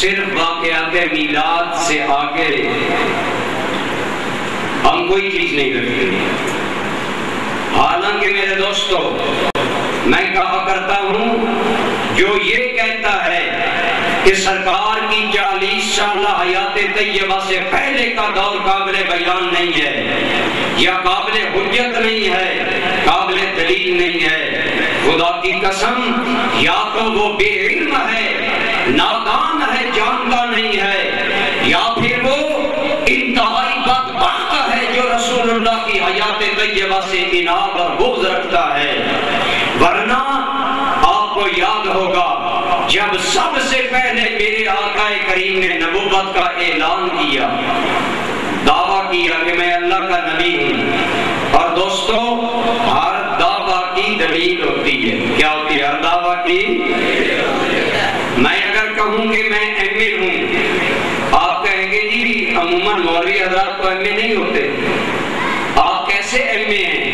صرف واقعات میلاد سے آگے ہم کوئی چیز نہیں رکھتے۔ حالانکہ میرے دوستو، میں کہا کرتا ہوں، جو یہ کہتا ہے کہ سرکار کی 40 سالہ حیات طیبہ سے پہلے کا دور قابل بیان نہیں ہے یا قابل حجت نہیں ہے، قابل دلیل نہیں ہے، خدا کی قسم یا تو وہ بے علم ہے، نادان ہے، جانتا نہیں ہے، یا پھر وہ انتہائی بدبخت ہے جو رسول اللہ کی حیات طیبہ سے اناب اور بغض رکھتا ہے۔ ورنہ آپ کو یاد ہوگا جب سب سے پہلے میرے آقا کریم نے نبوت کا اعلان کیا، دعویٰ کیا کہ میں اللہ کا نبی ہوں، اور دوستو ہر دعویٰ کی دلیل ہوتی ہے۔ کیا ہوتی ہے ہر دعویٰ کی؟ میں اگر کہوں کہ میں ایم اے ہوں، آپ کہیں گے جی عموماً مولوی حضرات تو ایم اے نہیں ہوتے، آپ کیسے ایم اے ہیں؟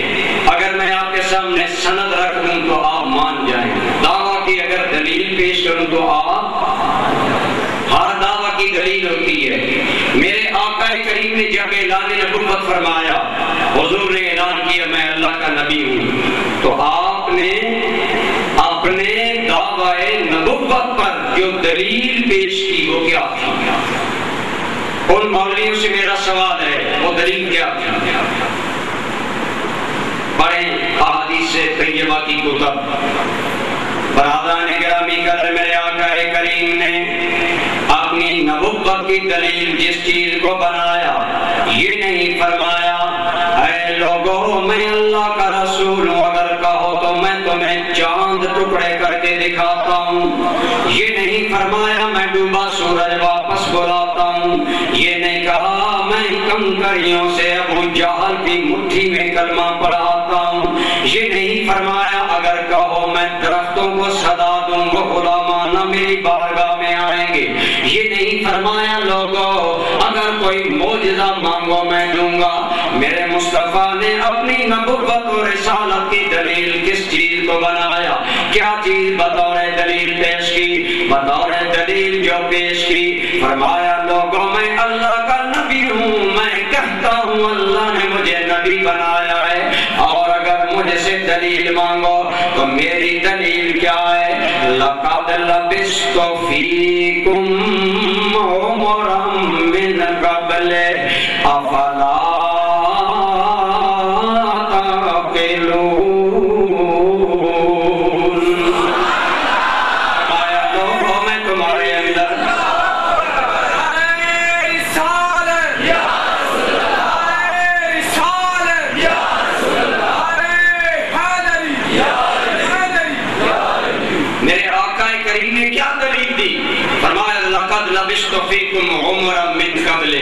اگر میں آپ کے سامنے سند رکھ دوں تو آپ مان جائیں، دعویٰ کی اگر دلیل پیش کروں تو آپ، ہر دعویٰ کی دلیل ہوتی ہے۔ میرے آقا کریم نے جب اعلان نبوت فرمایا، حضور نے اعلان کیا میں اللہ کا نبی ہوں، تو آپ نے اپنے دعویٰ نبوت پر جو دلیل پیش کی وہ کیا تھی؟ ان مولویوں سے میرا سوال ہے، وہ دلیل کیا تھی؟ پڑھیں احادیث طیبہ کی کتب۔ برادران گرامی قدر، میرے آقا کریم نے اپنی نبوت کی دلیل جس چیز کو بنایا، یہ نہیں فرمایا اے لوگوں میں اللہ کا رسول ہوں، اگر کہو تو میں تمہیں چاند ٹکڑے کر کے دکھاتا ہوں، یہ نہیں فرمایا میں ڈوبا سورج واپس بلاتا ہوں، یہ نہیں کہا میں کنکریوں سے ابو جہل کی مٹھی میں کلمہ پڑھاتا ہوں، یہ نہیں فرمایا اگر کہو میں درختوں کو صدا دوں گا غلامانہ میری بارگاہ میں آئیں گے، یہ نہیں فرمایا لوگوں اگر کوئی معجزہ مانگو میں دوں گا۔ میرے مصطفیٰ نے اپنی نبوت و رسالت کی دلیل کس چیز کو بنایا؟ کیا چیز بطور دلیل پیش کی؟ بطور دلیل جو پیش کی فرمایا لوگوں میں اللہ کا نبی ہوں، میں کہتا ہوں اللہ نے مجھے نبی بنایا ہے، اور اگر مجھ سے دلیل مانگو تو میری دلیل کیا ہے؟ لَقَدْ لَبِثْتُ فِيكُمْ عُمُرًا مِّن قَبْلِ أَفَلَا تَعْقِلُونَ۔ آیا لوگوں میں تمہارے اندر لبثت فیکم عمرا من قبل،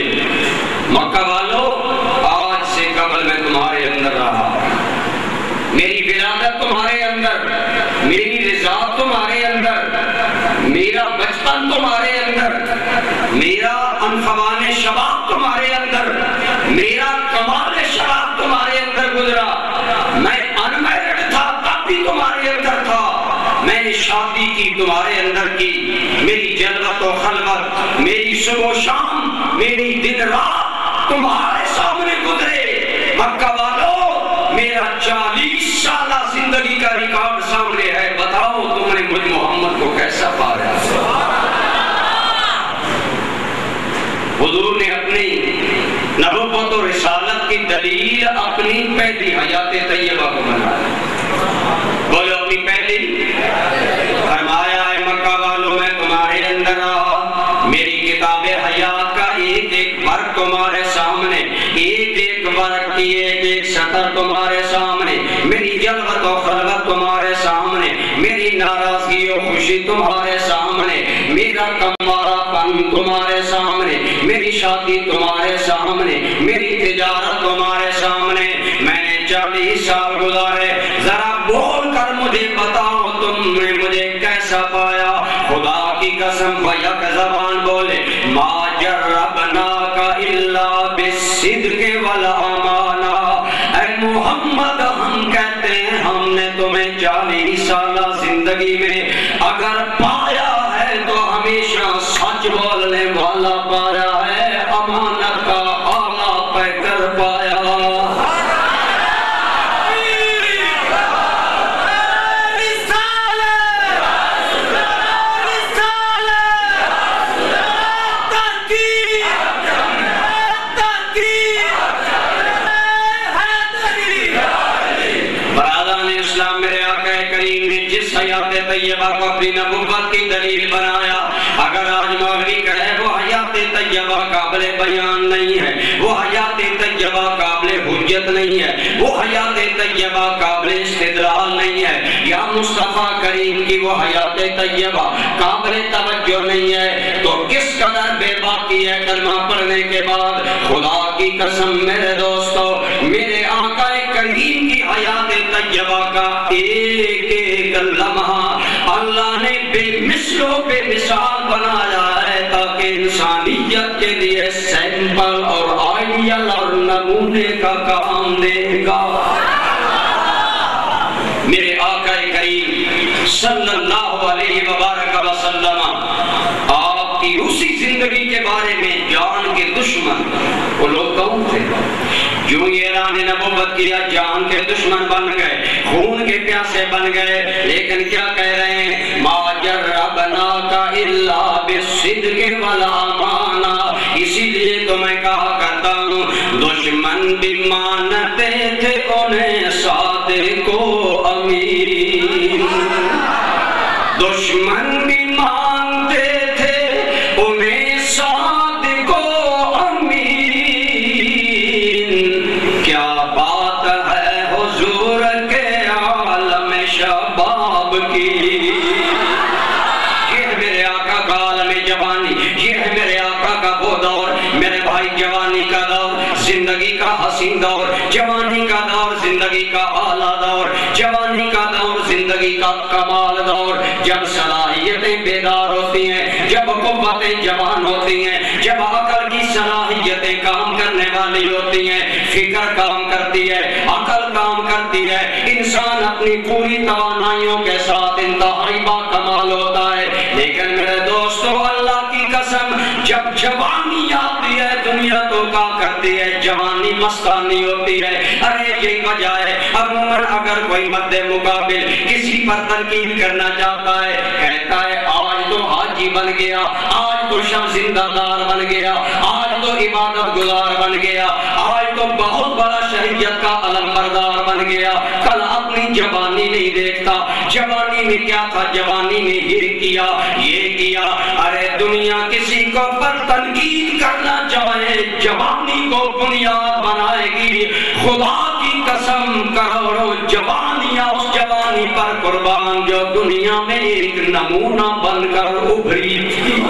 مکہ والو آج سے قبل میں تمہارے اندر رہا، میری ولادت تمہارے اندر، میری رضا تمہارے اندر، میرا بچپن تمہارے اندر، میرا انفوان شباب تمہارے اندر، میرا کمال شباب تمہارے اندر گزرا، میں انمیرڈ تھا تب بھی تمہارے اندر تھا، میں نے شادی کی تمہارے اندر کی، میری جلوت و خلوت، میری صبح و شام، میری دن رات تمہارے سامنے گزرے۔ مکہ والو میرا 40 سالہ زندگی کا ریکارڈ سامنے ہے، بتاؤ تم نے مجھ محمد کو کیسا پایا؟ حضور نے اپنی نبوت و رسالت کی دلیل اپنی پہلی حیات طیبہ کو بنایا۔ بولو اپنی پہلی، فرمایا اے مکہ والو میں تمہارے اندر رہا، میری کتاب حیات کا ایک ایک ورق تمہارے سامنے، ایک ایک ورق کی ایک ایک سطر تمہارے سامنے، میری جلوت و خلوت تمہارے سامنے، میری ناراضگی و خوشی تمہارے سامنے، میرا کمارا پن تمہارے سامنے، میری شادی تمہارے سامنے، میری تجارت تمہارے سامنے۔ میں نے 40 سال گزارے، ذرا بول کر مجھے بتاؤ تم نے مجھے کیسا پایا؟ خدا کی قسم یک زبان بولے، ما جربناک الا بالصدق والامانہ۔ اے محمد ہم کہتے ہیں ہم نے تمہیں 40 سالہ زندگی میں اگر پایا ہے تو ہمیشہ سچ سچ بولنے والا پایا ہے، امانت کا آلہ پہ کر پایا۔ حیات طیبہ کو اپنی نبوت کی دلیل بنایا۔ اگر آج مولوی کہے وہ حیات طیبہ قابل بیان نہیں ہے، وہ حیات طیبہ قابل حجت نہیں ہے، وہ حیات طیبہ قابل استدلال نہیں ہے، یا مصطفیٰ کریم کی وہ حیات طیبہ قابل توجہ نہیں ہے، تو کس قدر بے باکی ہے کلمہ پڑھنے کے بعد۔ خدا کی قسم میرے دوستو، میرے آقا کریم کی حیات طیبہ کا ایک ایک لمحہ اللہ نے بے مثل و بے مثال بنایا ہے، تاکہ انسانیت کے لیے سیمپل اور آئیڈیل اور نمونے کا کام دے گا۔ میرے آقا کریم صلی اللہ علیہ وبارک وسلم آپ کی اسی زندگی کے بارے میں جان کے دشمن وہ لوگ کون تھے جو اعلان نبوت کیا؟ جان کے دشمن بن گئے، خون کے پیاسے بن گئے، لیکن کیا کہہ رہے ہیں؟ ما جربناک الا بالصدق والامانہ۔ اسی لیے تو میں کہا کرتا ہوں دشمن بھی مانتے تھے انہیں صادق و امین، دشمن بھی مانتے تھے انہیں صادق و امین۔ کیا بات ہے حضور کے عالم شباب کی، یہ ہے میرے آقا کا عالم جوانی، یہ ہے میرے آقا کا وہ دور، میرے بھائی جوانی کا دور، زندگی کا حسین دور، جوانی کا دور، زندگی کا اعلیٰ دور، جوانی کا دور، زندگی کا کمال دور، جب صلاحیتیں بیدار ہوتی ہیں، جب قوتیں جوان ہوتی ہیں، جب عقل کی صلاحیتیں کام کرنے والی ہوتی ہیں، فکر کام کرتی ہے، عقل کام کرتی ہے، انسان اپنی پوری توانائیوں کے ساتھ انتہائی با کمال ہوتا ہے۔ لیکن میرے دوستو اللہ کی قسم، جب جوانی آتی ہے دنیا تو کیا کرتی ہے؟ جوانی مستانی ہوتی ہے۔ ارے یہی وجہ ہے عموماً اگر کوئی مد مقابل کسی پر تنقید کرنا چاہتا ہے، کہتا ہے آج تو حاجی بن گیا، آج تو شب زندہ دار بن گیا، آج تو عبادت گزار بن گیا، آج تو بہت بڑا شریعت کا علم بردار بن گیا، کل اپنی جوانی نہیں دیکھتا، جوانی میں کیا تھا، جوانی میں یہ کیا یہ کیا۔ ارے دنیا کسی کو پر تنقید کرنا چاہے جوانی کو بنیاد بنائے گی، خدا کی قسم کروڑوں جوانیاں اس جوانی پر قربان جو دنیا میں ایک نمونہ بن کر ابھری تھی۔